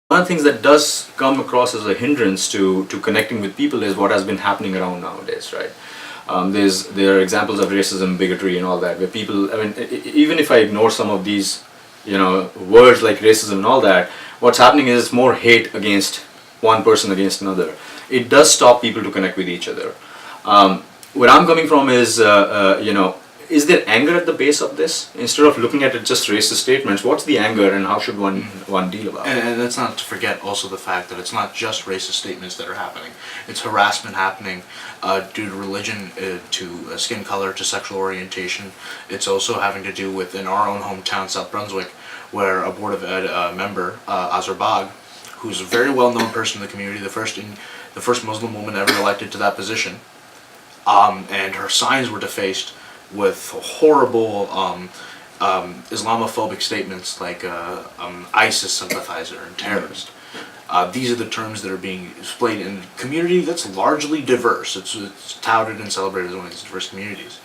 One of the things that does come across as a hindrance to connecting with people is what has been happening around nowadays, right? There are examples of racism, bigotry, and all that, where people, I mean, even if I ignore some of these, words like racism and all that, what's happening is more hate against one person against another. It does stop people to connect with each other. Where I'm coming from is there anger at the base of this? Instead of looking at it just racist statements, what's the anger and how should one deal about it? And let's not forget also the fact that it's not just racist statements that are happening. It's harassment happening due to religion, to skin color, to sexual orientation. It's also having to do with, in our own hometown, South Brunswick, where a Board of Ed member, Azar Bagh, who's a very well-known person in the community, the first Muslim woman ever elected to that position, and her signs were defaced with horrible Islamophobic statements like ISIS sympathizer and terrorist. These are the terms that are being displayed in a community that's largely diverse. It's touted and celebrated as one of these diverse communities.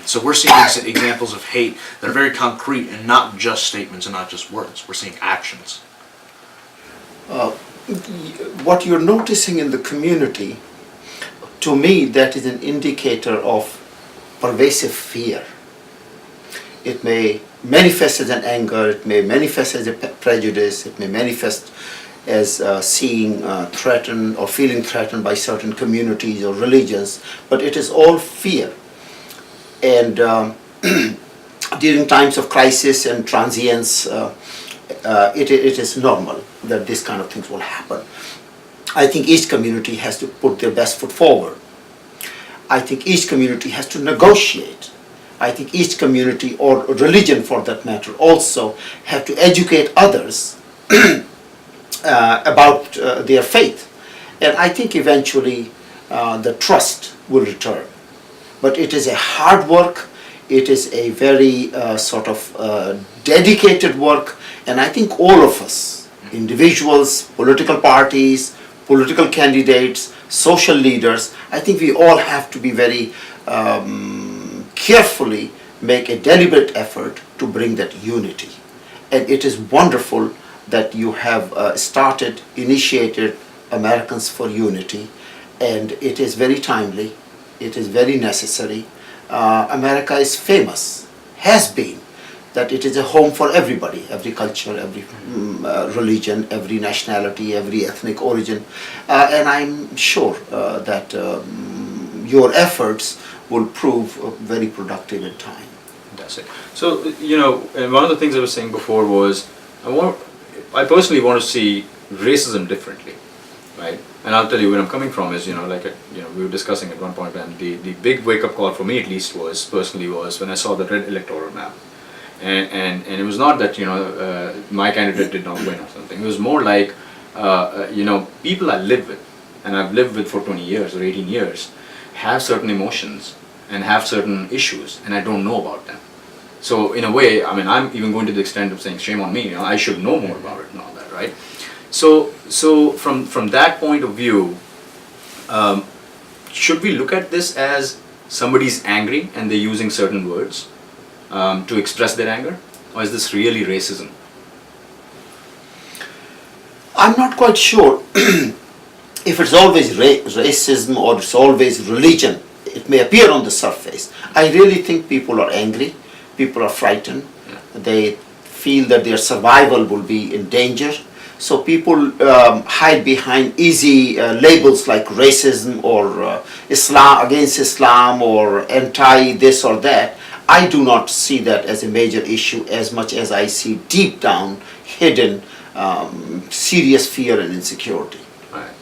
So we're seeing examples of hate that are very concrete and not just statements and not just words. We're seeing actions. What you're noticing in the community, to me, that is an indicator of pervasive fear. It may manifest as an anger, it may manifest as a prejudice, it may manifest as seeing threatened or feeling threatened by certain communities or religions, but it is all fear. And during times of crisis and transience, it is normal that this kind of things will happen. I think each community has to put their best foot forward. I think each community has to negotiate. I think each community, or religion for that matter, also have to educate others about their faith. And I think eventually the trust will return. But it is a hard work, it is a very dedicated work, and I think all of us, individuals, political parties, political candidates, social leaders, I think we all have to be very carefully make a deliberate effort to bring that unity. And it is wonderful that you have initiated Americans for Unity, and it is very timely, it is very necessary. America is famous, has been, that it is a home for everybody, every culture, every religion, every nationality, every ethnic origin. And I'm sure that your efforts will prove very productive in time. Fantastic. So, and one of the things I was saying before was, I personally want to see racism differently, right? And I'll tell you where I'm coming from is, we were discussing at one point, and the big wake-up call for me at least was when I saw the red electoral map. And it was not that, my candidate did not win or something. It was more like, people I live with, and I've lived with for 20 years or 18 years, have certain emotions and have certain issues, and I don't know about them. So in a way, I mean, I'm even going to the extent of saying, shame on me, I should know more about it and all that, right? So from that point of view, should we look at this as somebody's angry and they're using certain words to express their anger, or is this really racism? I'm not quite sure if it's always racism or it's always religion. It may appear on the surface. I really think people are angry, people are frightened, they feel that their survival will be in danger. So people hide behind easy labels like racism or Islam, against Islam, or anti this or that. I do not see that as a major issue as much as I see deep down, hidden, serious fear and insecurity. Right.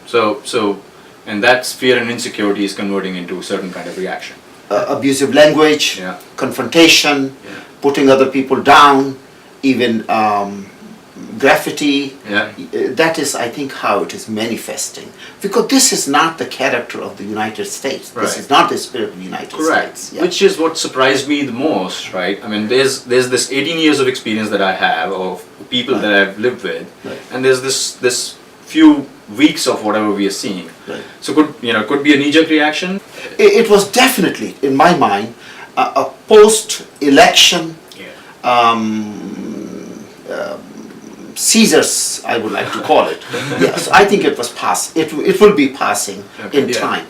So, and that fear and insecurity is converting into a certain kind of reaction. Abusive language, confrontation, putting other people down, even graffiti. That is, I think, how it is manifesting. Because this is not the character of the United States. This is not the spirit of the United States. Yeah. Which is what surprised me the most, right? I mean, there's this 18 years of experience that I have of people that I've lived with, and there's this few weeks of whatever we are seeing. So could be a knee-jerk reaction. It was definitely, in my mind, a post-election Caesars, I would like to call it. Yes, I think it was it will be passing in Yeah. time.